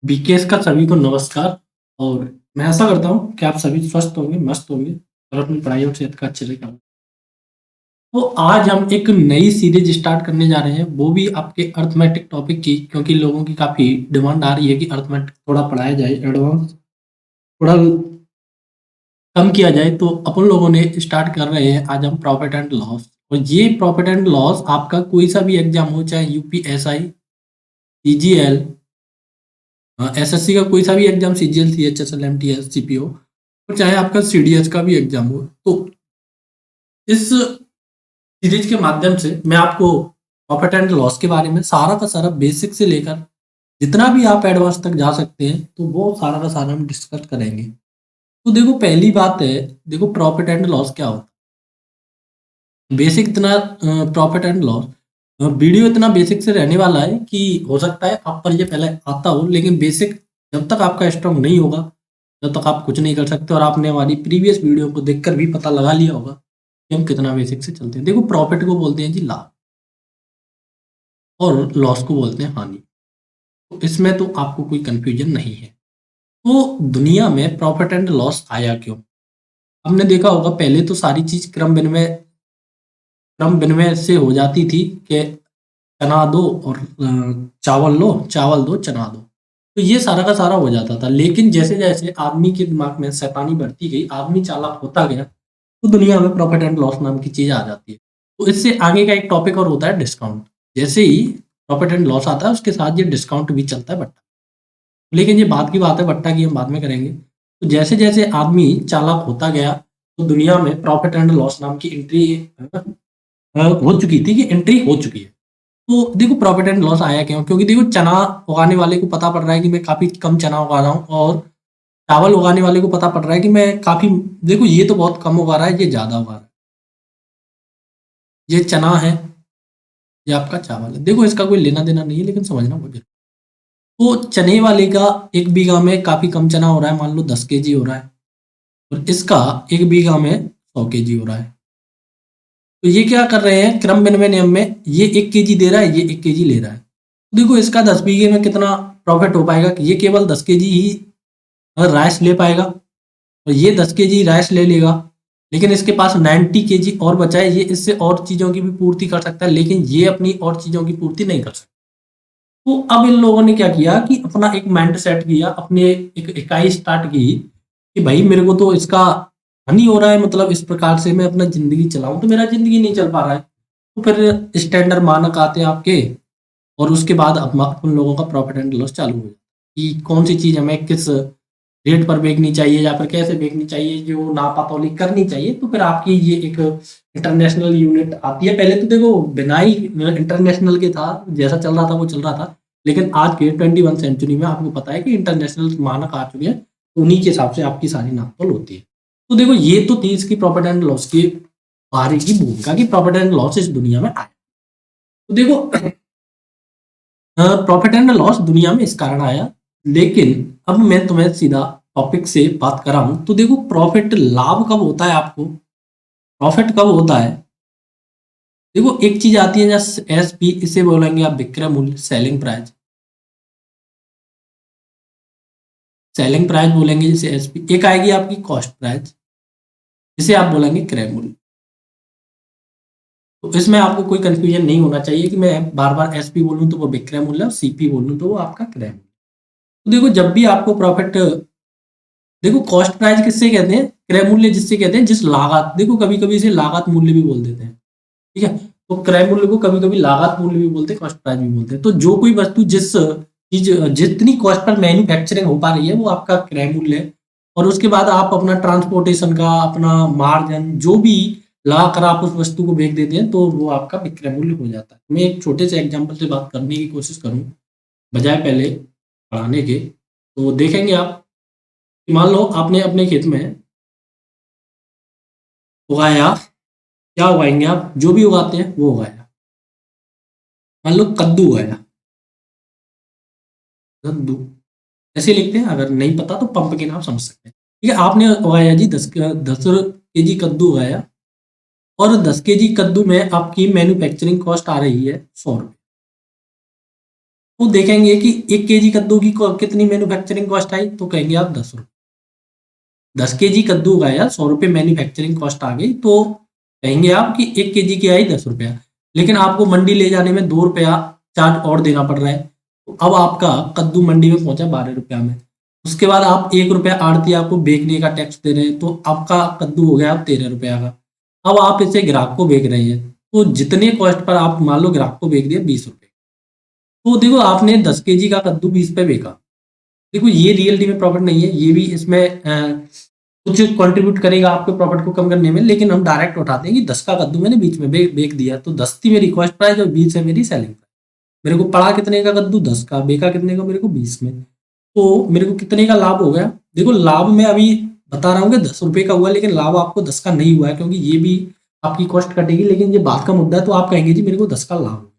BKS का सभी को नमस्कार। और मैं आशा करता हूँ कि आप सभी स्वस्थ होंगे, मस्त होंगे और अपनी पढ़ाई और सेहत का अच्छे से ख्याल। तो आज हम एक नई सीरीज स्टार्ट करने जा रहे हैं, वो भी आपके अर्थमेटिक टॉपिक की, क्योंकि लोगों की काफ़ी डिमांड आ रही है कि अर्थमेटिक थोड़ा पढ़ाया जाए, एडवांस थोड़ा कम किया जाए। तो अपन लोगों ने स्टार्ट कर रहे हैं आज हम प्रॉफिट एंड लॉस। और ये प्रॉफिट एंड लॉस आपका कोई सा भी एग्जाम हो, चाहे यूपीएसआई, सीजीएल, एसएससी का कोई सा भी exam, CGL, CHSL, MTS, CPO, और चाहे आपका सीडीएस का भी एग्जाम हो, तो इस सीरीज के माध्यम से मैं आपको प्रॉफिट एंड लॉस के बारे में सारा का सारा बेसिक से लेकर जितना भी आप एडवांस तक जा सकते हैं, तो वो सारा का सारा हम डिस्कस करेंगे। तो देखो, पहली बात है, देखो प्रॉफिट एंड लॉस क्या होता है। बेसिक इतना प्रॉफिट एंड लॉस वीडियो इतना बेसिक से रहने वाला है कि हो सकता है आप पर ये पहले आता हो, लेकिन बेसिक जब तक आपका स्ट्रांग नहीं होगा, जब तक आप कुछ नहीं कर सकते। और आपने हमारी प्रीवियस वीडियो को देखकर भी पता लगा लिया होगा कि हम कितना बेसिक से चलते हैं। देखो, प्रॉफिट को बोलते हैं जी लाभ, और लॉस को बोलते हैं हानि। तो इसमें तो आपको कोई कंफ्यूजन नहीं है। तो दुनिया में प्रॉफिट एंड लॉस आया क्यों? हमने देखा होगा पहले तो सारी चीज क्रम विनिमय से हो जाती थी कि चना दो और चावल लो, चावल दो चना दो। तो ये सारा का सारा हो जाता था। लेकिन जैसे जैसे आदमी के दिमाग में शैतानी बढ़ती गई, आदमी चालाक होता गया, तो दुनिया में प्रॉफिट एंड लॉस नाम की चीज आ जाती है। तो इससे आगे का एक टॉपिक और होता है डिस्काउंट। जैसे ही प्रॉफिट एंड लॉस आता है, उसके साथ ये डिस्काउंट भी चलता है, बट्टा। लेकिन ये बात की बात है, बट्टा की हम बाद में करेंगे। तो जैसे जैसे आदमी चालाक होता गया, तो दुनिया में प्रॉफिट एंड लॉस नाम की एंट्री हो चुकी थी, कि एंट्री हो चुकी है। तो देखो, प्रॉफिट एंड लॉस आया क्यों? क्योंकि देखो, चना उगाने वाले को पता पड़ रहा है कि मैं काफी कम चना उगा रहा हूँ, और चावल उगाने वाले को पता पड़ रहा है कि मैं काफी, देखो ये तो बहुत कम उगा रहा है, ये ज्यादा उगा रहा है। ये चना है, ये आपका चावल है। देखो, इसका कोई लेना देना नहीं है, लेकिन समझना मुझे। तो चने वाले का 1 बीघा में काफी कम चना हो रहा है, मान लो 10 केजी हो रहा है, और इसका 1 बीघा में 100 केजी हो रहा है। तो ये क्या कर रहे हैं, क्रम विनिमय नियम में ये 1 केजी दे रहा है, ये 1 केजी ले रहा है। तो देखो, इसका 10 बीघे में कितना प्रॉफिट हो पाएगा कि ये केवल 10 केजी ही राइस ले पाएगा, और ये 10 केजी राइस ले लेगा। लेकिन इसके पास 90 केजी और बचा है, ये इससे और चीजों की भी पूर्ति कर सकता है, लेकिन ये अपनी और चीजों की पूर्ति नहीं कर सकता। तो अब इन लोगों ने क्या किया कि अपना एक माइंड सेट किया, अपने एक इकाई स्टार्ट की कि भाई मेरे को तो इसका हानि हो रहा है, मतलब इस प्रकार से मैं अपना जिंदगी चलाऊं तो मेरा जिंदगी नहीं चल पा रहा है। तो फिर स्टैंडर्ड मानक आते हैं आपके, और उसके बाद उन लोगों का प्रॉफिट एंड लॉस चालू हो जाता है कि कौन सी चीज हमें किस रेट पर बेचनी चाहिए, या फिर कैसे बेचनी चाहिए, जो नापातोली करनी चाहिए। तो फिर आपकी ये एक इंटरनेशनल यूनिट आती है। पहले तो देखो, बिना ही इंटरनेशनल के था, जैसा चल रहा था वो चल रहा था। लेकिन आज के 21 सेंचुरी में आपको पता है कि इंटरनेशनल मानक आ चुके हैं, तो उन्हीं के हिसाब से आपकी सारी नापतोल होती है। तो देखो, ये तो थी इसकी प्रॉफिट एंड लॉस की बाहरी की भूमिका, की प्रॉफिट एंड लॉस इस दुनिया में आया। तो देखो, प्रॉफिट एंड लॉस दुनिया में इस कारण आया। लेकिन अब मैं तुम्हें सीधा टॉपिक से बात कर रहा हूं। तो देखो, प्रॉफिट लाभ कब होता है आपको, प्रॉफिट कब होता है? देखो, एक चीज आती है जैसे एसपी, इसे बोलेंगे आप विक्रय मूल्य, सेलिंग प्राइस। सेलिंग प्राइस बोलेंगे जैसे एसपी। एक आएगी आपकी कॉस्ट प्राइस, जिसे आप बोलेंगे क्रय मूल्य। तो इसमें आपको कोई कंफ्यूजन नहीं होना चाहिए कि मैं बार बार एसपी बोलूं तो वो विक्रय मूल्य, और सीपी बोलूं तो वो आपका क्रय मूल्य। तो देखो, जब भी आपको प्रॉफिट, देखो कॉस्ट प्राइस किससे कहते हैं, क्रय मूल्य जिससे कहते हैं जिस लागत, देखो कभी कभी इसे लागत मूल्य भी बोल देते हैं, ठीक है। तो क्रय मूल्य को कभी कभी लागत मूल्य भी बोलते हैं, कॉस्ट प्राइस भी बोलते हैं। तो जो कोई वस्तु जिस चीज जितनी कॉस्ट पर मैन्युफैक्चरिंग हो पा रही है, वो आपका क्रय मूल्य है। और उसके बाद आप अपना ट्रांसपोर्टेशन का अपना मार्जिन जो भी लगा कर आप उस वस्तु को बेच देते हैं, तो वो आपका विक्रय मूल्य हो जाता है। मैं एक छोटे से एग्जांपल से बात करने की कोशिश करूं, बजाय पहले पढ़ाने के, तो देखेंगे आप कि मान लो आपने अपने खेत में उगाया, क्या उगाएंगे आप, जो भी उगाते हैं वो उगाया। मान लो कद्दू उगाया, कद्दू ऐसे लिखते हैं, अगर नहीं पता तो पंपकिन आप समझ सकते हैं। ठीक है, आपने उगाया जी 10 केजी कद्दू उगाया, और 10 केजी कद्दू में आपकी मैन्युफैक्चरिंग कॉस्ट आ रही है 100 रुपये। तो देखेंगे कि 1 केजी कद्दू की कितनी मैन्युफैक्चरिंग कॉस्ट आई, तो कहेंगे आप 10 रुपये। 10 केजी कद्दू का या 100 रुपये मैन्युफैक्चरिंग कॉस्ट आ गई, तो कहेंगे आप कि 1 केजी की आई 10 रुपया। लेकिन आपको मंडी ले जाने में 2 रुपया चार्ज और देना पड़ रहा है, तो अब आपका कद्दू मंडी में पहुंचा 12 रुपया में। उसके बाद आप 1 रुपया आड़ती आपको बेचने का टैक्स दे रहे हैं, तो आपका कद्दू हो गया 13 रुपया का। अब आप इसे ग्राहक को बेच रहे हैं, तो जितने कॉस्ट पर आप मान लो ग्राहक को बेच दिया 20 रुपये, तो देखो आपने 10 केजी का कद्दू 20 पे बेचा। देखो ये रियलिटी में प्रॉफिट नहीं है, ये भी इसमें कुछ कंट्रीब्यूट करेगा आपके प्रॉफिट को कम करने में, लेकिन हम डायरेक्ट उठाते हैं कि 10 का कद्दू मैंने बीच में बेच दिया, तो 10 थी मेरी कॉस्ट प्राइस और 20 है मेरी सेलिंग प्राइस। मेरे को पड़ा कितने का कद्दू, 10 का, बेचा कितने का, मेरे को 20 में, तो मेरे को कितने का लाभ हो गया। देखो लाभ मैं अभी बता रहा हूँ कि 10 रुपये का हुआ, लेकिन लाभ आपको 10 का नहीं हुआ है, क्योंकि ये भी आपकी कॉस्ट कटेगी, लेकिन ये बात का मुद्दा है, तो आप कहेंगे जी मेरे को 10 का लाभ हो।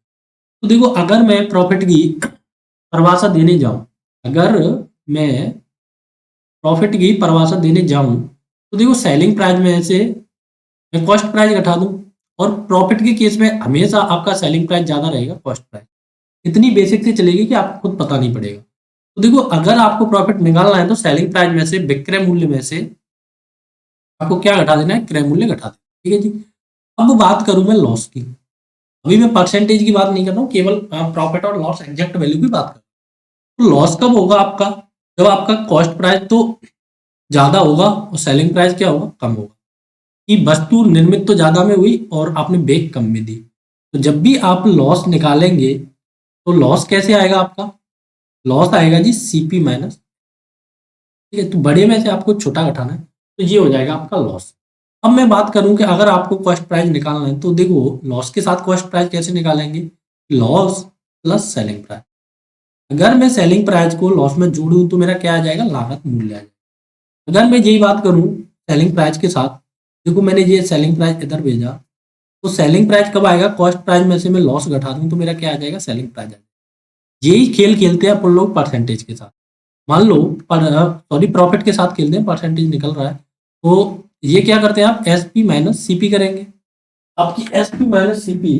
तो देखो अगर मैं प्रॉफिट की परिभाषा देने जाऊं, अगर मैं प्रॉफिट की परिभाषा देने जाऊं, तो देखो सेलिंग प्राइस में से मैं कॉस्ट प्राइस घटा दूं, और प्रॉफिट के केस में हमेशा आपका सेलिंग प्राइस ज्यादा रहेगा कॉस्ट प्राइस। इतनी बेसिक से चलेगी कि आपको खुद पता नहीं पड़ेगा। तो देखो अगर आपको प्रॉफिट निकालना है, तो सेलिंग प्राइस में से विक्रय मूल्य में से आपको क्या घटा देना है, क्रय मूल्य घटा देना, ठीक है जी। अब बात करूं मैं लॉस की, अभी मैं परसेंटेज की बात नहीं कर रहा हूँ, केवल प्रॉफिट और लॉस एग्जैक्ट वैल्यू की बात कर रहा हूँ। तो लॉस कब होगा आपका, जब आपका कॉस्ट प्राइस तो ज्यादा होगा और सेलिंग प्राइस क्या होगा, कम होगा, कि वस्तु निर्मित तो ज्यादा में हुई और आपने बेच कम में दी। तो जब भी आप लॉस निकालेंगे, तो लॉस कैसे आएगा आपका, लॉस आएगा जी सीपी माइनस, ठीक है। तो बड़े में से आपको छोटा घटाना है, तो ये हो जाएगा आपका लॉस। अब मैं बात करूं कि अगर आपको कॉस्ट प्राइस निकालना है, तो देखो लॉस के साथ कॉस्ट प्राइस कैसे निकालेंगे, लॉस प्लस सेलिंग प्राइस। अगर मैं सेलिंग प्राइस को लॉस में जोड़ूं, तो मेरा क्या आ जाएगा, लागत मूल्य आ जाएगा। अगर मैं यही बात करूं सेलिंग प्राइस के साथ, देखो मैंने ये सेलिंग प्राइस इधर भेजा, तो सेलिंग प्राइस कब आएगा, कॉस्ट प्राइस में से मैं लॉस घटा दूं, तो मेरा क्या आ जाएगा, सेलिंग प्राइस आ जाएगा। यही खेल खेलते हैं अपन लोग परसेंटेज के साथ। मान लो सॉरी प्रॉफिट के साथ खेलते हैं, परसेंटेज निकल रहा है, तो ये क्या करते हैं आप, S P minus C P करेंगे, आपकी S P minus C P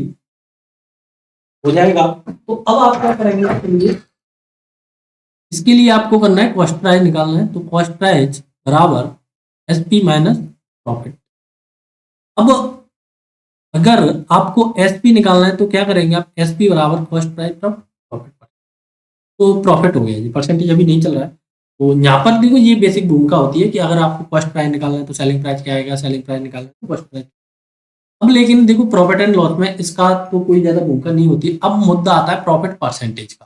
हो जाएगा। तो अब आप क्या करेंगे, इसके लिए आपको करना है कॉस्ट प्राइस निकालना है, तो कॉस्ट प्राइस बराबर एस पी माइनस प्रॉफिट। अब अगर आपको एस पी निकालना है, तो क्या करेंगे आप, एस पी बराबर कॉस्ट प्राइस प्रॉफिट, तो प्रॉफिट हो गया जी, परसेंटेज अभी नहीं चल रहा है। तो यहाँ पर देखो ये बेसिक भूमिका होती है कि अगर आपको कॉस्ट प्राइस निकालना है, तो सेलिंग प्राइस क्या आएगा, सेलिंग प्राइस निकालना है तो कॉस्ट प्राइस। अब लेकिन देखो प्रॉफिट एंड लॉस में इसका तो कोई ज्यादा भूमिका नहीं होती। अब मुद्दा आता है प्रॉफिट परसेंटेज का,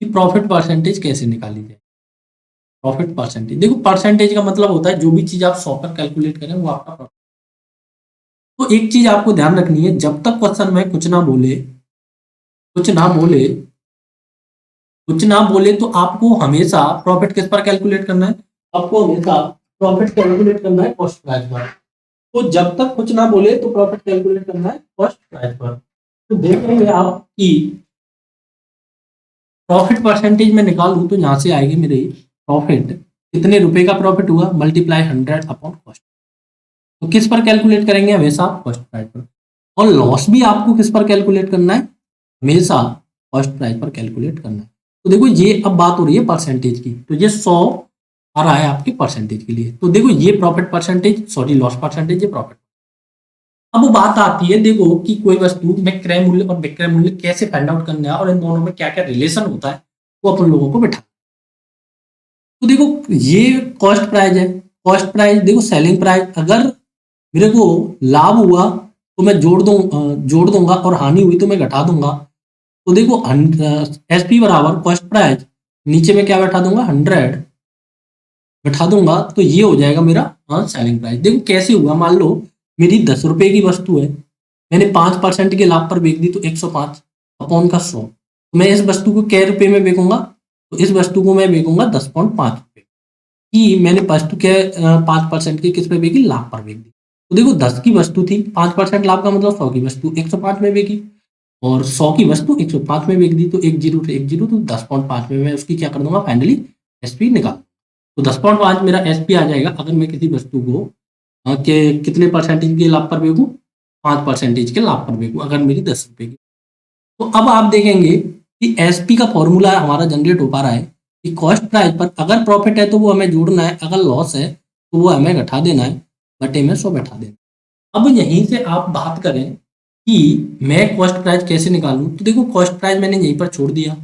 कि प्रॉफिट परसेंटेज कैसे निकाली जाए। प्रॉफिट परसेंटेज, देखो परसेंटेज का मतलब होता है जो भी चीज आप 100 पर कैलकुलेट करें वो आपका प्रॉफिट। तो एक चीज आपको ध्यान रखनी है, जब तक क्वेश्चन में कुछ ना बोले तो आपको हमेशा प्रॉफिट किस पर कैलकुलेट करना है, आपको हमेशा प्रॉफिट कैलकुलेट करना है कॉस्ट प्राइस पर। तो जब तक कुछ ना बोले तो प्रॉफिट कैलकुलेट करना है कॉस्ट प्राइस पर। तो देखेंगे आप कि प्रॉफिट परसेंटेज में निकाल दूं, तो यहां से आएगी मेरी प्रॉफिट, कितने रुपए का प्रॉफिट हुआ, मल्टीप्लाई 100 अपॉन कॉस्ट। तो किस पर कैलकुलेट करेंगे, हमेशा कॉस्ट प्राइस पर। और लॉस भी आपको किस पर कैलकुलेट करना है, हमेशा कॉस्ट प्राइस पर कैलकुलेट करना है। तो देखो ये अब बात हो रही है परसेंटेज की, तो ये 100 आ रहा है आपके परसेंटेज के लिए। तो देखो ये profit percentage, sorry loss percentage, ये प्रॉफिट। अब वो बात आती है देखो कि कोई वस्तु में क्रय मूल्य और विक्रय मूल्य कैसे फाइंड आउट करना है, और इन दोनों में क्या क्या रिलेशन होता है, वो अपन लोगों को बैठा। तो देखो ये कॉस्ट प्राइस है, कॉस्ट प्राइस देखो सेलिंग प्राइस, अगर मेरे को लाभ हुआ तो मैं जोड़ दूंगा, और हानि हुई तो मैं घटा दूंगा। तो देखो एस पी बराबर कॉस्ट प्राइस, नीचे में क्या बैठा दूंगा, 100 बैठा दूंगा, तो ये हो जाएगा मेरा सेलिंग प्राइस। देखो कैसे हुआ, मान लो मेरी 10 रुपए की वस्तु है, मैंने 5% के लाभ पर बेच दी, तो 105 अपॉन का 100, तो मैं इस वस्तु को कै रुपए में बेचूंगा, तो इस वस्तु को मैं बेचूंगा 10.5 रुपए की। मैंने वस्तु के 5% की किस पे बेची, लाभ पर बेच दी। तो देखो 10 की वस्तु थी, 5% लाभ का मतलब 100 की वस्तु 105 में बेची, और 100 की वस्तु 105 में बेच दी, तो एक जीरो से एक जीरो, तो 10.5 में मैं उसकी क्या कर दूंगा, फाइनली एसपी निकाल। तो 10.5 मेरा एसपी आ जाएगा, अगर मैं किसी वस्तु को के कितने परसेंटेज के लाभ पर बेचूं, 5% के लाभ पर बेचूं, अगर मेरी 10 रुपए की। तो अब आप देखेंगे कि एसपी का फॉर्मूला हमारा जनरेट हो पा रहा है कि कॉस्ट प्राइस पर अगर प्रॉफिट है तो वो हमें जोड़ना है, अगर लॉस है तो वो हमें घटा देना है, बटे में 100 बैठा देना। अब यहीं से आप बात करें कि मैं कॉस्ट प्राइस कैसे निकालूं, तो देखो कॉस्ट प्राइस मैंने यहीं पर छोड़ दिया।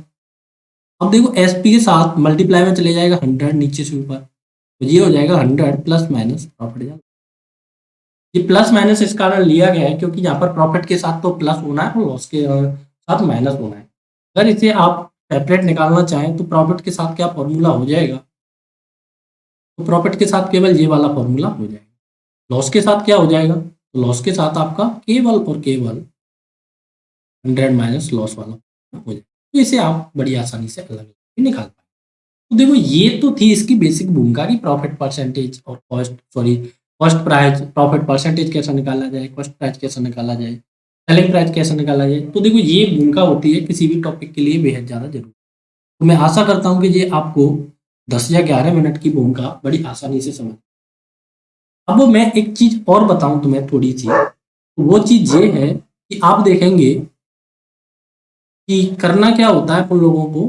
अब देखो एसपी के साथ मल्टीप्लाई में चले जाएगा 100 नीचे से ऊपर, तो ये हो जाएगा 100 प्लस माइनस प्रॉफिट। ये प्लस माइनस इस कारण लिया गया है क्योंकि यहाँ पर प्रॉफिट के साथ तो प्लस होना है और लॉस के साथ माइनस होना है। अगर इसे आप सेपरेट निकालना चाहें तो प्रॉफिट के साथ क्या फॉर्मूला हो जाएगा, तो प्रॉफिट के साथ केवल ये वाला फॉर्मूला हो जाएगा। लॉस के साथ क्या हो जाएगा, तो लॉस के साथ आपका केवल और केवल 100 माइनस लॉस वाला हो जाएगा। तो इसे आप बड़ी आसानी से अलग अलग निकाल पाएंगे। तो देखो ये तो थी इसकी बेसिक भूमिका की प्रॉफिट परसेंटेज और कॉस्ट प्राइस, प्रॉफिट परसेंटेज कैसा निकाला जाए, कॉस्ट प्राइस कैसा निकाला जाए, सेलिंग प्राइस कैसे निकाला जाए। तो देखो ये भूमिका होती है किसी भी टॉपिक के लिए बेहद ज़्यादा जरूरी। तो मैं आशा करता हूँ कि ये आपको 10 या 11 मिनट की भूमिका बड़ी आसानी से समझ। अब मैं एक चीज और बताऊं तुम्हें थोड़ी सी, तो वो चीज ये है कि आप देखेंगे कि करना क्या होता है उन लोगों को,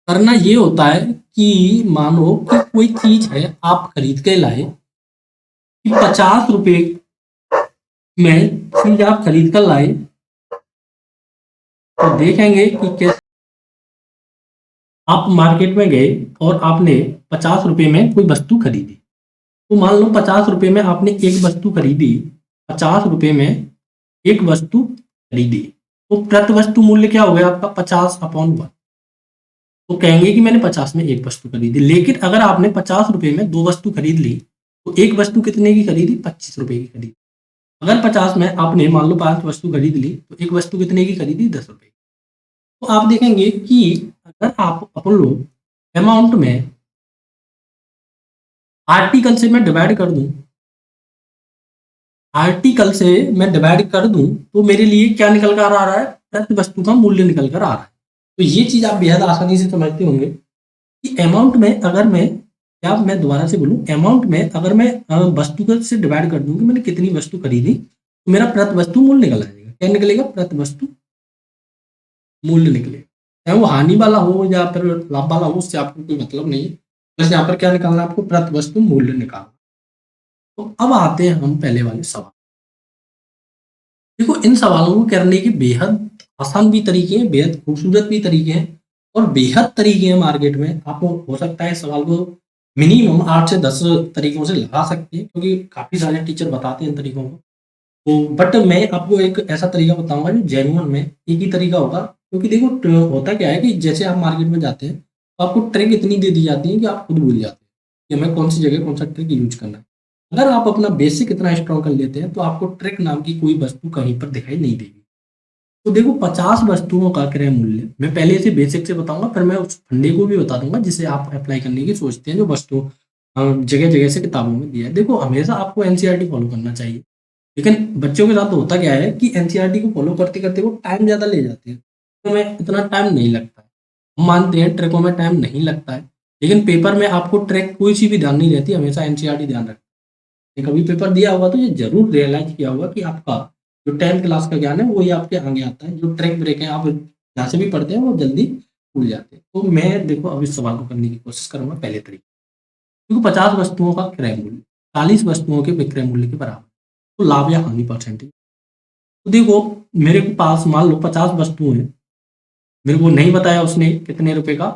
करना ये होता है कि मानो कि कोई चीज है आप खरीद के लाए कि 50 रुपए में चीज आप खरीद कर लाए, तो देखेंगे कि कैसे आप मार्केट में गए और आपने 50 रुपए में कोई वस्तु खरीदी। तो मान लो 50 रुपए में आपने एक वस्तु खरीदी, 50 रुपए में एक वस्तु खरीदी, तो प्रति वस्तु मूल्य क्या हो गया आपका 50/1। तो कहेंगे कि मैंने 50 में एक वस्तु खरीदी। लेकिन अगर आपने 50 रुपए में दो वस्तु खरीद ली तो एक वस्तु कितने की खरीदी, 25 रुपए की खरीदी। अगर 50 में आपने मान लो 5 वस्तु खरीद ली तो एक वस्तु कितने की खरीदी, 10 रुपए की। तो आप देखेंगे कि अगर आप अपन लोग अमाउंट में आर्टिकल से मैं डिवाइड कर दूं, आर्टिकल से मैं डिवाइड कर दूं तो मेरे लिए क्या निकल कर आ रहा है, प्रति वस्तु का मूल्य निकल कर आ रहा है। तो ये चीज आप बेहद आसानी से समझते होंगे कि अमाउंट में अगर मैं, क्या मैं दोबारा से बोलूं, अमाउंट में अगर मैं वस्तु का से डिवाइड कर दूं कि मैंने कितनी वस्तु खरीदी, तो मेरा प्रति वस्तु मूल्य निकल आएगा। क्या निकलेगा, प्रति वस्तु मूल्य निकलेगा। चाहे वो हानि वाला हो या फिर लाभ वाला हो, उससे आपको कोई मतलब नहीं है। बस यहाँ पर क्या निकालना है आपको, प्रति वस्तु मूल्य निकालना। तो अब आते हैं हम पहले वाले सवाल। देखो इन सवालों को करने के बेहद आसान भी तरीके हैं, बेहद खूबसूरत भी तरीके हैं और बेहद तरीके हैं मार्केट में। आपको हो सकता है सवाल को मिनिमम 8 से 10 तरीकों से लगा सकते हैं क्योंकि काफ़ी सारे टीचर बताते हैं इन तरीकों को। तो बट मैं आपको एक ऐसा तरीका बताऊंगा जो जेन्युइन में एक ही तरीका होगा। क्योंकि देखो होता क्या है कि जैसे आप मार्केट में जाते हैं तो आपको ट्रिक इतनी दे दी जाती है कि आप खुद भूल जाते हैं कि हमें कौन सी जगह कौन सा ट्रिक यूज करना है। अगर आप अपना बेसिक इतना स्ट्रॉन्ग कर लेते हैं तो आपको ट्रिक नाम की कोई वस्तु कहीं पर दिखाई नहीं देगी। तो देखो 50 वस्तुओं का क्रय मूल्य, मैं पहले इसे बेसिक से बताऊंगा फिर मैं उस फंडे को भी बता दूंगा जिसे आप अप्लाई करने की सोचते हैं, जो वस्तु जगह जगह से किताबों में दिया है। देखो हमेशा आपको एनसीईआरटी फॉलो करना चाहिए, लेकिन बच्चों के साथ होता क्या है कि एनसीईआरटी को फॉलो करते करते वो टाइम ज़्यादा ले जाते हैं, तो में इतना टाइम नहीं लगता है। हम मानते हैं ट्रैकों में टाइम नहीं लगता है, लेकिन पेपर में आपको ट्रैक कोई सी भी ध्यान नहीं रहती, हमेशा एनसीईआरटी ध्यान रखता है। कभी पेपर दिया होगा तो ये जरूर रियलाइज किया होगा कि आपका जो 10th क्लास का ज्ञान है वही आपके आगे आता है। जो ट्रैक ब्रेक है आप जहाँ से भी पढ़ते हैं वो जल्दी भूल जाते हैं। तो मैं देखो अब इस सवाल को करने की कोशिश करूंगा पहले तरीके। देखो 50 वस्तुओं का क्रय मूल्य 40 वस्तुओं के विक्रय मूल्य के बराबर, तो लाभ या हानि परसेंटेज। तो देखो मेरे को पास मान लो 50 वस्तुएं हैं, मेरे को नहीं बताया उसने कितने रुपए का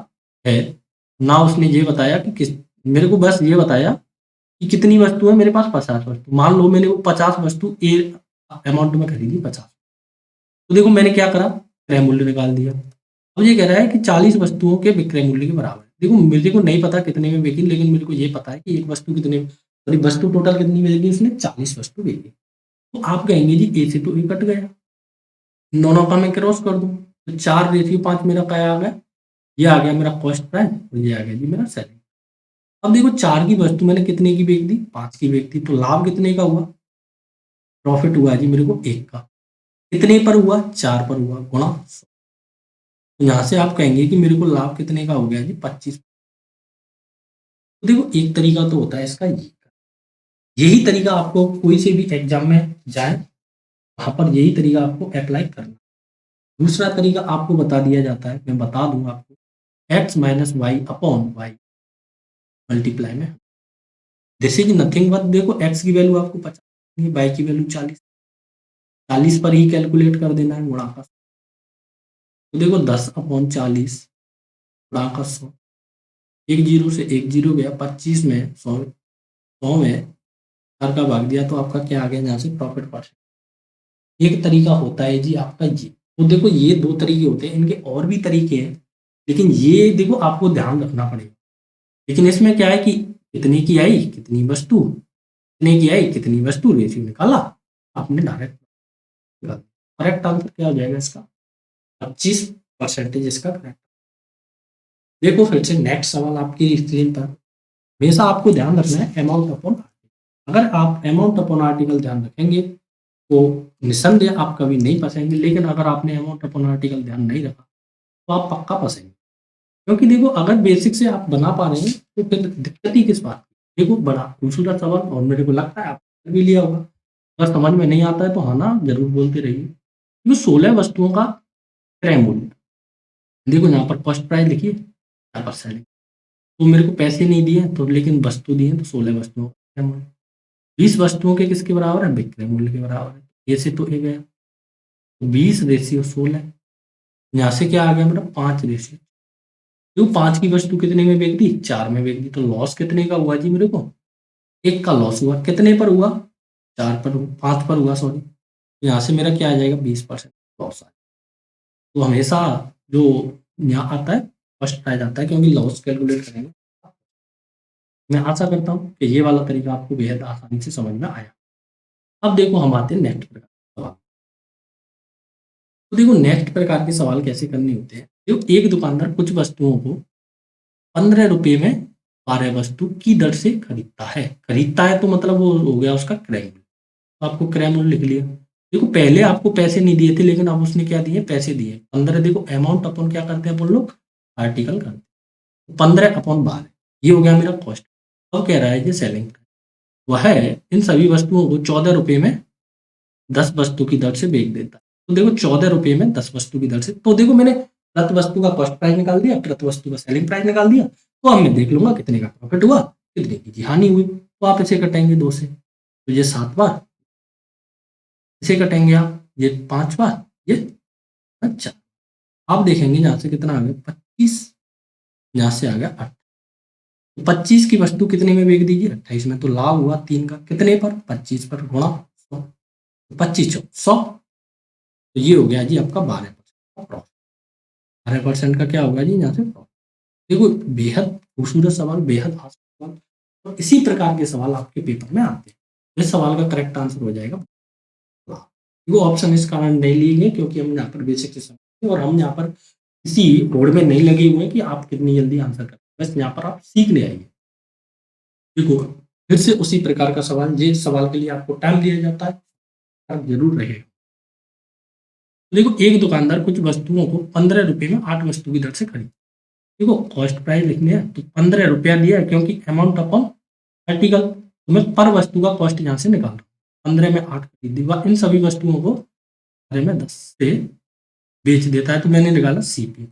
है, ना उसने ये बताया कि किस, मेरे को बस ये बताया कि कितनी वस्तु है मेरे पास, 50 वस्तु। मान लो मैंने वो 50 वस्तु ए अमाउंट में खरीदी 50, तो देखो मैंने क्या करा, क्रय मूल्य निकाल दिया। अब ये कह रहा है कि 40 वस्तुओं के विक्रय मूल्य के बराबर है। देखो मेरे को नहीं पता कितने में बेची, लेकिन मेरे को ये पता है कि एक वस्तु कितने, सॉरी वस्तु टोटल कितनी बेची, उसने 40 वस्तु बेची। तो आप कहेंगे जी ए से तो ए कट गया, दोनों का मैं क्रॉस कर दूं तो 4:5 मेरा क्या आ गया, ये आ गया मेरा कॉस्ट प्राइस और ये आ गया जी मेरा सेलिंग। अब देखो 4 की वस्तु मैंने कितने की बेच दी, 5 की बेच दी, तो लाभ कितने का हुआ, प्रॉफिट हुआ जी मेरे को 1 का। कितने पर हुआ, 4 पर हुआ, गुणा 100। तो यहाँ से आप कहेंगे कि मेरे को लाभ कितने का हो गया जी, 25। तो देखो एक तरीका तो होता है इसका ये, यही तरीका आपको कोई से भी एग्जाम में जाए वहां पर यही तरीका आपको अप्लाई करना। दूसरा तरीका आपको बता दिया जाता है, मैं बता दूँ आपको, x minus y upon y multiply में, दिस इज नथिंग बट, देखो x की वैल्यू आपको 50, वाई की वैल्यू 40, 40 पर ही कैलकुलेट कर देना है गुणा का। तो देखो 10 अपॉन 40 गुणा का 100, एक जीरो से एक जीरो गया, 25 में 100, 100 में 4 का भाग दिया तो आपका क्या आ गया यहाँ से प्रॉफिट परसेंट। एक तरीका होता है जी आपका ये। तो देखो ये 2 तरीके होते हैं, इनके और भी तरीके हैं, लेकिन ये देखो आपको ध्यान रखना पड़ेगा। लेकिन इसमें क्या है कि कितने की आई कितनी वस्तु, कितने की आई कितनी वस्तु, रेशियो निकाला आपने डायरेक्ट। करेक्ट आंसर क्या हो जाएगा इसका, 25% इसका करेक्ट। देखो फिर से नेक्स्ट सवाल आपकी स्क्रीन पर, हमेशा आपको ध्यान रखना है अमाउंट अपॉन आर्टिकल। अगर आप अमाउंट अपॉन आर्टिकल ध्यान रखेंगे तो निस्संदेह आप कभी नहीं फंसेंगे, लेकिन अगर आपने अमाउंट अपॉन आर्टिकल ध्यान नहीं रखा तो आप पक्का फंसेंगे। क्योंकि देखो अगर बेसिक से आप बना पा रहे हैं तो फिर दिक्कत ही किस बात की। देखो बड़ा खूबसूरत सवाल, और मेरे को लगता है आपने भी लिया होगा। अगर समझ में नहीं आता है तो हाँ ना जरूर बोलते रहिए। तो 16 वस्तुओं का क्रय मूल्य, देखो यहाँ पर फर्स्ट प्राइस लिखिए, यहाँ पर सेलिंग, तो मेरे को पैसे नहीं दिए तो, लेकिन वस्तु दिए तो 16 वस्तुओं का क्रय मूल्य, 20 वस्तुओं के किसके बराबर है, विक्रय मूल्य के बराबर है। ए से तो ए गया, 20 रेशियो 16, यहाँ से क्या आ गया मेरा 5 रेशियो, क्यों 5 की वस्तु कितने में बेच दी, 4 में बेच दी, तो लॉस कितने का हुआ जी मेरे को, 1 का लॉस हुआ। कितने पर हुआ, 4 पर, 5 पर हुआ सॉरी। तो यहाँ से मेरा क्या आ जाएगा 20% लॉस आ। तो हमेशा जो यहाँ आता है फर्स्ट प्राइज आता है, क्योंकि लॉस कैलकुलेट करेंगे। मैं आशा करता हूँ कि ये वाला तरीका आपको बेहद आसानी से समझ में आया। अब देखो हम आते हैं नेक्स्ट प्रकार के सवाल। तो देखो नेक्स्ट प्रकार के सवाल कैसे करने होते हैं। देखो एक दुकानदार कुछ वस्तुओं को 15 रुपये में 12 वस्तु की दर से खरीदता है। खरीदता है तो मतलब वो हो गया उसका क्रय मूल्य। तो आपको क्रय मूल्य लिख लिया। देखो पहले आपको पैसे नहीं दिए थे, लेकिन अब उसने क्या दिए, पैसे दिए। 15, देखो अमाउंट अपन क्या करते हैं अपन लोग, आर्टिकल करते हैं। 15 अपॉन 12 ये हो गया मेरा कॉस्ट। अब कह रहा है ये सेलिंग प्राइस, वह है इन सभी वस्तुओं को 14 रुपये में 10 वस्तु की दर से बेच देता है। तो देखो 14 रुपये में 10 वस्तु की दर से, तो देखो मैंने प्रति वस्तु का कॉस्ट प्राइस निकाल दिया, प्रति वस्तु का सेलिंग प्राइस निकाल दिया। तो अब मैं देख लूंगा कितने का प्रॉफिट हुआ, कितने की हानि हुई। तो आप इसे कटेंगे 2 से, तो ये 7 बार, इसे कटेंगे आप, ये 5 बार, ये अच्छा। आप देखेंगे यहाँ से कितना आ गया 25, यहाँ से आ गया 8। तो 25 की वस्तु कितने में बेच दीजिए, 28 में। तो लाभ हुआ 3 का, कितने पर, 25 पर गुणा 100, 25 100। तो ये हो गया जी आपका 12% का प्रॉफिट। 12% का क्या होगा जी यहाँ से प्रॉफिट। देखो बेहद खूबसूरत सवाल, बेहद आसान सवाल, और इसी प्रकार के सवाल आपके पेपर में आते हैं। इस सवाल का करेक्ट आंसर हो जाएगा वो ऑप्शन इस कारण नहीं लिए गए क्योंकि हम यहाँ पर बेसिक से समझते हैं, और हम यहाँ पर किसी होड़ में नहीं लगे हुए हैं कि आप कितनी जल्दी आंसर करें। बस यहाँ पर आप सीखने आइए। देखो फिर से उसी प्रकार का सवाल, जिस सवाल के लिए आपको टाइम दिया जाता है आप जरूर रहे। देखो एक दुकानदार कुछ वस्तुओं को 15 रुपये में 8 वस्तु की दर से खरीद, देखो कॉस्ट प्राइस लिखने हैं तो 15 रुपया दिया है, क्योंकि अमाउंट अपॉन आर्टिकल, तो मैं पर वस्तु का कॉस्ट यहाँ से निकाल रहा हूँ। 15 में 8 खरीदी, इन सभी वस्तुओं को 18 में 10 से बेच देता है। तो मैंने निकाला सीपी,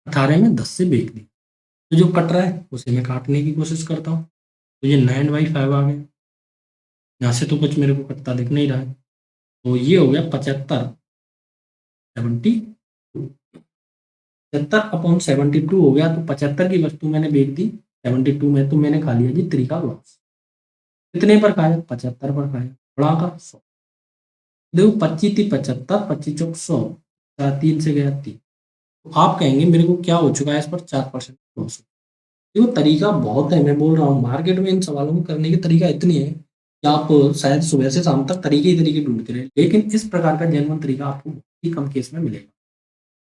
18 में 10 से बेच दी। तो जो कट रहा है उसे मैं काटने की कोशिश करता हूँ, तो ये 9/5 आ गया। यहाँ से तो कुछ मेरे को कटता दिख नहीं रहा है, तो ये हो गया 75/72, 75/72 हो गया। तो 75 की वस्तु मैंने बेच दी 72 में, तो मैंने खा लिया जी 3 का लॉस। कितने पर खाया, 75 पर खाया, बढ़ा का 100। देखो 25 थी 75, 25 चौक 100, 3 से गया 3। तो आप कहेंगे मेरे को क्या हो चुका है, इस पर 4% लॉस। देखो तरीका बहुत है, मैं बोल रहा हूँ मार्केट में इन सवालों को करने की तरीका इतनी है कि आप शायद सुबह से शाम तक तरीके ही तरीके ढूंढते रहे, लेकिन इस प्रकार का जेन्युइन तरीका आपको बहुत ही कम केस में मिलेगा।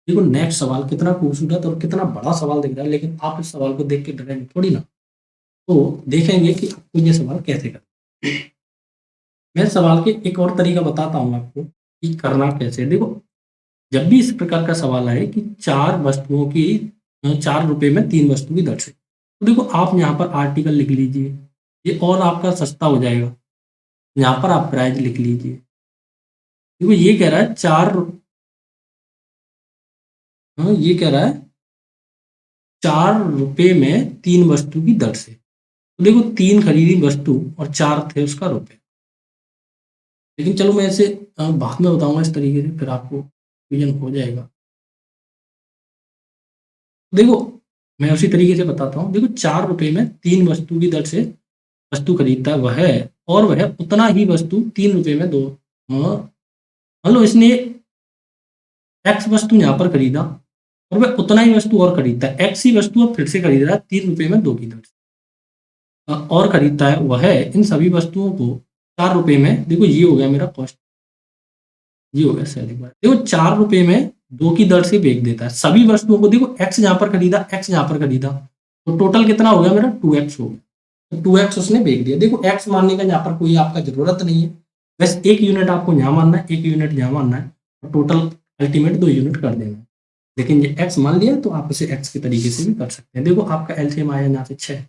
देखो नेक्स्ट सवाल कितना खूबसूरत और कितना बड़ा सवाल दिख रहा है, लेकिन आप इस सवाल को देख के डरेंगे थोड़ी ना। तो देखेंगे कि आपको ये सवाल कैसे करना। मैं सवाल के एक और तरीका बताता हूँ आपको कि करना कैसे। देखो जब भी इस प्रकार का सवाल आए कि 4 वस्तुओं की 4 रुपये में 3 वस्तु की दर से, तो देखो आप यहाँ पर आर्टिकल लिख लीजिए, ये और आपका सस्ता हो जाएगा। यहाँ पर आप प्राइस लिख लीजिए। देखो ये कह रहा है 4 हाँ, ये कह रहा है 4 रुपए में 3 वस्तु की दर से। तो देखो 3 खरीदी वस्तु और 4 थे उसका रुपए। लेकिन चलो मैं ऐसे बाद में बताऊंगा इस तरीके से, फिर आपको कंफ्यूजन हो जाएगा। देखो मैं उसी तरीके से बताता हूँ। देखो 4 रुपए में 3 वस्तु की दर से वस्तु खरीदता है वह, और वह उतना ही वस्तु 3 रुपए में दो, मान लो इसने एक्स वस्तु यहाँ पर खरीदा और वह उतना ही वस्तु और खरीदता है, एक्स ही वस्तु अब फिर से खरीद रहा है 3 रुपए में 2 की दर से, और खरीदता है वह इन सभी वस्तुओं को 4 रुपए में। देखो ये हो गया मेरा कॉस्ट, ये हो गया सेलिंग प्राइस। देखो 4 रुपए में 2 की दर से बेच देता है सभी वस्तुओं को। देखो एक्स यहाँ पर खरीदा, एक्स यहाँ पर खरीदा, तो टोटल कितना हो गया मेरा 2x हो गया। तो 2x उसने बेच दिया। देखो x मानने का यहाँ पर कोई आपका जरूरत नहीं है, बस एक यूनिट आपको यहाँ मानना है, एक यूनिट यहाँ मानना है, और टोटल अल्टीमेट 2 यूनिट कर देना है। लेकिन ये x मान लिया तो आप इसे x के तरीके से भी कर सकते हैं। देखो आपका एलसीएम आया यहाँ से 6,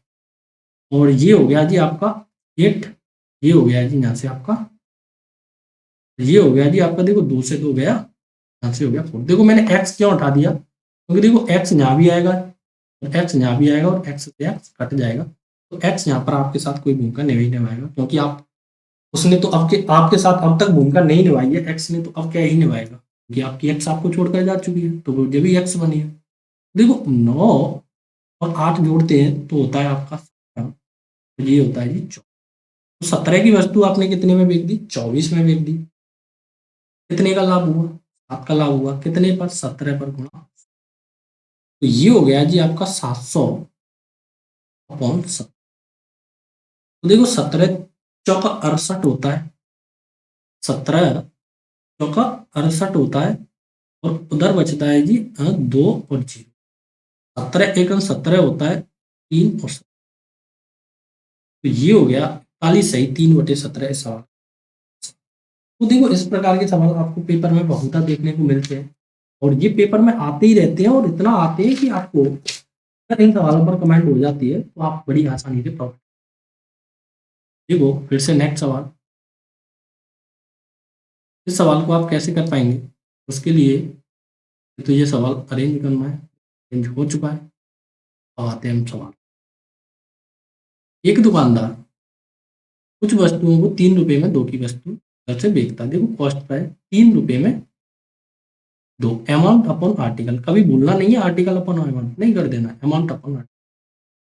और ये हो गया जी आपका 8, ये हो गया जी यहाँ से आपका, ये हो गया जी आपका, देखो 2 से 2 गया, यहाँ से हो गया 4। देखो मैंने x क्यों उठा दिया, क्योंकि देखो x यहाँ भी आएगा और x यहाँ भी आएगा और x से x कट जाएगा, तो x यहाँ पर आपके साथ कोई भूमिका नहीं निभाएगा, क्योंकि आप उसने तो आपके आपके साथ अब तक भूमिका नहीं निभाई है, x ने तो अब क्या ही निभाएगा, क्योंकि आपकी x आपको छोड़कर जा चुकी है, तो वो जब भी x बनी है। देखो 9 और 8 जोड़ते हैं तो होता है आपका 17, तो ये होता है जी 24। तो 17 की वस्तु आपने कितने में बेच दी, 24 में बेच दी। कितने का लाभ हुआ, 7 का लाभ हुआ, कितने पर, 17 पर गुणा। तो ये हो गया जी आपका 700 अपॉन 7। तो देखो 17 चौका 68 होता है, 17 चौका 68 होता है, और उधर बचता है जी 2 और 0। 17 एक 17 होता है, 3 और 7। तो ये हो गया 41 सही, 3/17 इस सवाल। तो देखो इस प्रकार के सवाल आपको पेपर में बहुत देखने को मिलते हैं, और ये पेपर में आते ही रहते हैं, और इतना आते हैं कि आपको अगर इन सवालों पर कमेंट हो जाती है तो आप बड़ी आसानी से प्रॉब्लम। देखो फिर से नेक्स्ट सवाल, इस सवाल को आप कैसे कर पाएंगे, उसके लिए तो ये सवाल अरेंज करना है, अरेंज हो चुका है। अब आते हैं हम सवाल। एक दुकानदार कुछ वस्तुओं को 3 रुपए में 2 की वस्तु दर से बेचता है। देखो कॉस्ट प्राइस 3 रुपए में 2, अमाउंट अपॉन आर्टिकल, कभी भूलना नहीं है, आर्टिकल अपॉन अमाउंट नहीं कर देना, अमाउंट अपॉन आर्टिकल।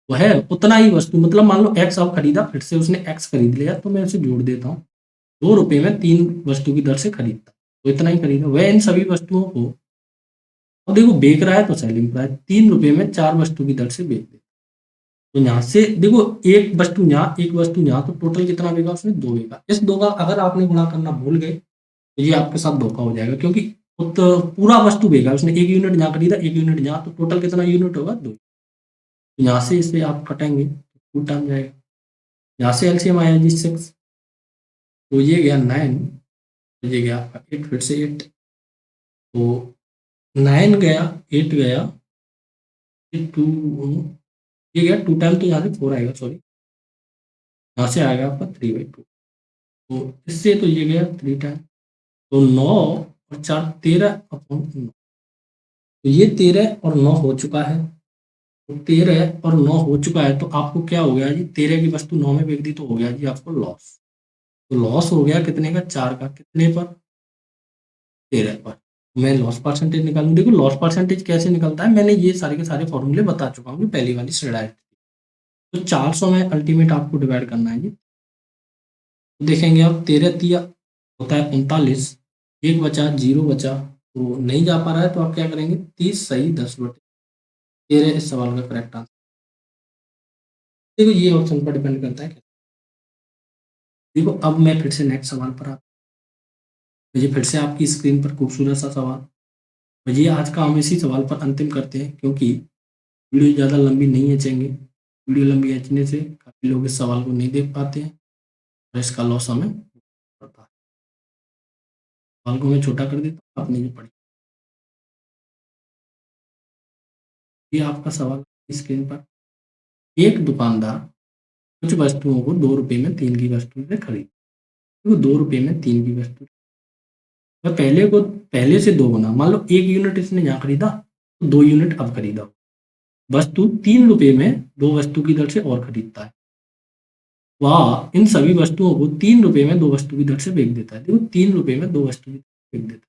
वह उतना ही वस्तु, मतलब मान लो एक्स अब खरीदा, फिर से उसने एक्स खरीद लिया, तो मैं उसे जोड़ देता हूँ, 2 रुपए में 3 वस्तु की दर से खरीदता, तो इतना ही खरीदा। वह इन सभी वस्तुओं को, अब देखो बेच रहा है तो सेलिंग प्राइस, 3 रुपए में 4 वस्तु की दर से बेच दे। तो यहाँ से देखो एक वस्तु यहाँ, एक वस्तु यहाँ, तो टोटल कितना बेगा उसने, 2 बेगा। इस 2 का अगर आपने गुणा करना भूल गए तो ये आपके साथ धोखा हो जाएगा, क्योंकि तो पूरा वस्तु बेगा उसने, एक यूनिट यहाँ खरीदा, एक यूनिट यहाँ, तो टोटल कितना यूनिट होगा, 2। यहाँ से इसे आप कटेंगे तो 2 टाइम जाएगा। यहाँ से एलसीएम आया जी 6, तो ये गया 9, तो ये गया आपका 8, फिर से 8, तो 9 गया, 8 गया, 2, ये गया 2 टाइम, तो यहाँ से 4 आएगा, सॉरी, यहाँ से आएगा आपका 3/2। तो इससे तो ये गया 3 टाइम, तो 9 और 4 13 अपॉन 9, तो ये 13 और 9 हो चुका है। तो 13 और 9 हो चुका है, तो आपको क्या हो गया जी, 13 की वस्तु 9 में बेच दी, तो हो गया जी आपको लॉस। तो लॉस हो गया कितने का, 4 का, कितने पर, 13 पर। मैं लॉस परसेंटेज निकालूं। देखो लॉस परसेंटेज कैसे निकलता है, मैंने ये सारे के सारे फॉर्मूले बता चुका हूँ पहली वाली स्लाइड। तो 400 में अल्टीमेट आपको डिवाइड करना है जी। तो देखेंगे अब 13 तिया होता है 39, 1 बचा, 0 बचा, तो नहीं जा पा रहा है, तो आप क्या करेंगे, 30 सही 10/13 इस सवाल का करेक्ट आंसर। देखो ये ऑप्शन पर डिपेंड करता है। देखो अब मैं फिर से नेक्स्ट सवाल पर आता हूँ। ये फिर से आपकी स्क्रीन पर खूबसूरत सा सवाल। और ये आज का हम इसी सवाल पर अंतिम करते हैं, क्योंकि वीडियो ज़्यादा लंबी नहीं खींचेंगे। वीडियो लंबी खींचने से काफ़ी लोग इस सवाल को नहीं देख पाते हैं, और इसका लॉस हमें पड़ता है। सवाल को मैं छोटा कर देता हूँ, आपने ये पढ़ी। ये आपका सवाल स्क्रीन पर, एक दुकानदार कुछ वस्तुओं को 2 रुपए में 3 की वस्तु से खरीद, तो 2 रुपए में 3 की वस्तु, मैं पहले से 2 गुना, मान लो 1 यूनिट इसने यहाँ खरीदा, तो 2 यूनिट अब खरीदा। वस्तु 3 रुपए में 2 वस्तु की दर से और खरीदता है। वह इन सभी वस्तुओं को 3 रुपए में 2 वस्तु की दर से बेच देता है। देखो 3 रुपए में 2 वस्तु की दर से बेच देता है।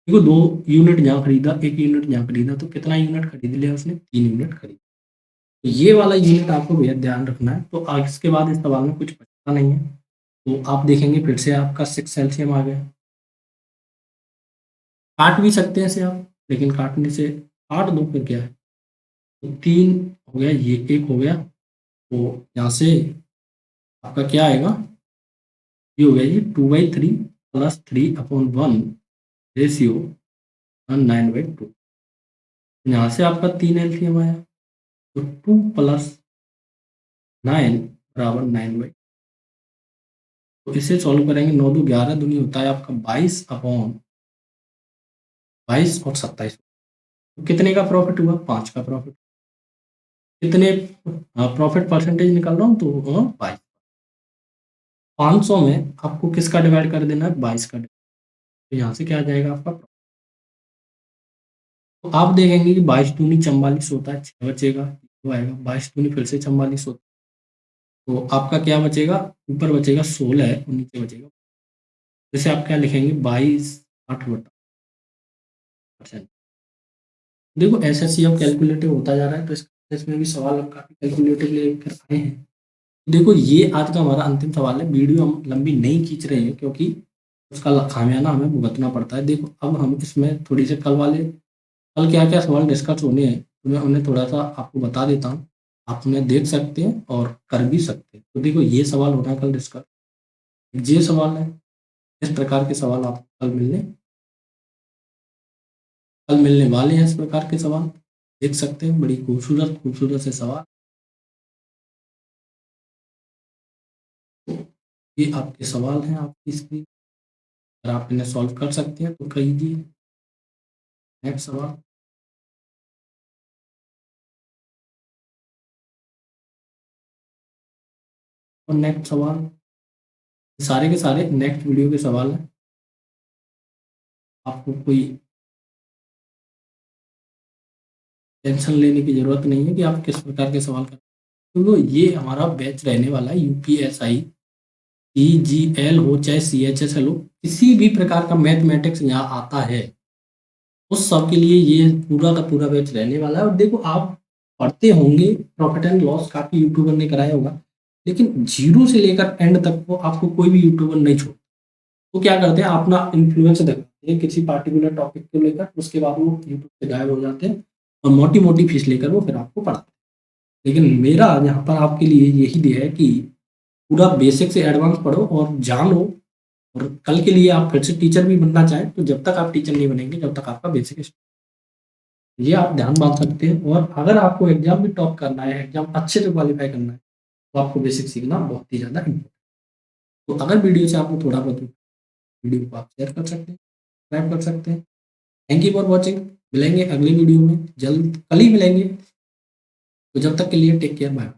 देखो 2 यूनिट जहाँ खरीदा, 1 यूनिट जहाँ खरीदा, तो कितना यूनिट खरीद लिया उसने? 3 यूनिट खरीदा। तो ये वाला यूनिट आपको भैया ध्यान रखना है। तो इसके बाद इस सवाल में कुछ बचता नहीं है। तो आप देखेंगे फिर से आपका 6 एलसीएम आ गया। काट भी सकते हैं इसे आप, लेकिन काटने से काट दो फिर क्या है। तो 3 हो गया, ये 1 हो गया। तो यहाँ से आपका क्या आएगा? ये हो गया जी 2/3 प्लस 3/1 रेशियो 9/2। यहाँ से आपका 3 एलसीएम आया। तो 2 प्लस 9 बराबर 9/2। तो इसे सॉल्व करेंगे। 9 2 11 दूनी होता है आपका 22 और 27। तो कितने का प्रॉफिट हुआ? 5 का प्रॉफिट। कितने प्रॉफिट परसेंटेज निकाल रहा हूँ? तो 22। 500 में आपको किसका डिवाइड कर देना है? 22 का। तो यहाँ से क्या आ जाएगा आपका? तो आप देखेंगे कि 22 दूनी 44 होता है, 6 बचेगा, तो आएगा 22 दूनी फिर से 44 होता है। तो आपका क्या बचेगा? ऊपर बचेगा 16 है और नीचे बचेगा। जैसे आप क्या लिखेंगे? 22 8%। देखो एसएससी अब कैलकुलेटिव होता जा रहा है, तो इसमें भी सवाल अब काफी कैलकुलेटिव लेकर आए हैं। देखो ये आज का हमारा अंतिम सवाल है। वीडियो हम लंबी नहीं खींच रहे हैं क्योंकि उसका खामियाना हमें भुगतना पड़ता है। देखो अब हम इसमें थोड़ी से कल क्या क्या सवाल डिस्कस होने हैं, तो मैं उन्हें थोड़ा सा आपको बता देता हूँ। आप उन्हें देख सकते हैं और कर भी सकते हैं। तो देखो ये सवाल होना कल डिस्कस, ये सवाल है। इस प्रकार के सवाल आपको कल मिलने वाले हैं। इस प्रकार के सवाल देख सकते हैं, बड़ी खूबसूरत खूबसूरत से सवाल। तो ये आपके सवाल हैं आपकी स्क्रीन, अगर आप इन्हें सॉल्व कर सकते हैं तो कीजिए। नेक्स्ट सवाल। और नेक्स्ट सवाल, सारे के सारे नेक्स्ट वीडियो के सवाल हैं। आपको कोई टेंशन लेने की जरूरत नहीं है कि आप किस प्रकार के सवाल कर, क्योंकि ये हमारा बैच रहने वाला है। यूपीएसआई ईजीएल हो चाहे सीएचएसएल हो, किसी भी प्रकार का मैथमेटिक्स यहाँ आता है, उस सब के लिए ये पूरा का पूरा बैच रहने वाला है। और देखो आप पढ़ते होंगे, प्रॉफिट एंड लॉस काफी यूट्यूबर ने कराया होगा, लेकिन जीरो से लेकर एंड तक को आपको कोई भी यूट्यूबर नहीं छोड़। वो क्या करते हैं? अपना इन्फ्लुएंस दिखाते हैं किसी पार्टिकुलर टॉपिक को लेकर, उसके बाद वो यूट्यूब से गायब हो जाते हैं और मोटी मोटी फीस लेकर वो फिर आपको पढ़ाते हैं। लेकिन मेरा यहाँ पर आपके लिए यही ध्येय है कि पूरा बेसिक से एडवांस पढ़ो और जानो, और कल के लिए आप फिर से टीचर भी बनना चाहें तो जब तक आप टीचर नहीं बनेंगे, जब तक आपका बेसिक, ये आप ध्यान बांध सकते हैं। और अगर आपको एग्जाम भी टॉप करना है, एग्जाम अच्छे से क्वालिफाई करना है, तो आपको बेसिक सीखना बहुत ही ज़्यादा इम्पोर्टेंट। तो अगर वीडियो से आपको थोड़ा बहुत, वीडियो को आप शेयर कर सकते हैं, सब्सक्राइब कर सकते हैं। Thank you for watching. मिलेंगे अगली वीडियो में, जल्द कल ही मिलेंगे। तो जब तक के लिए टेक केयर, बाय।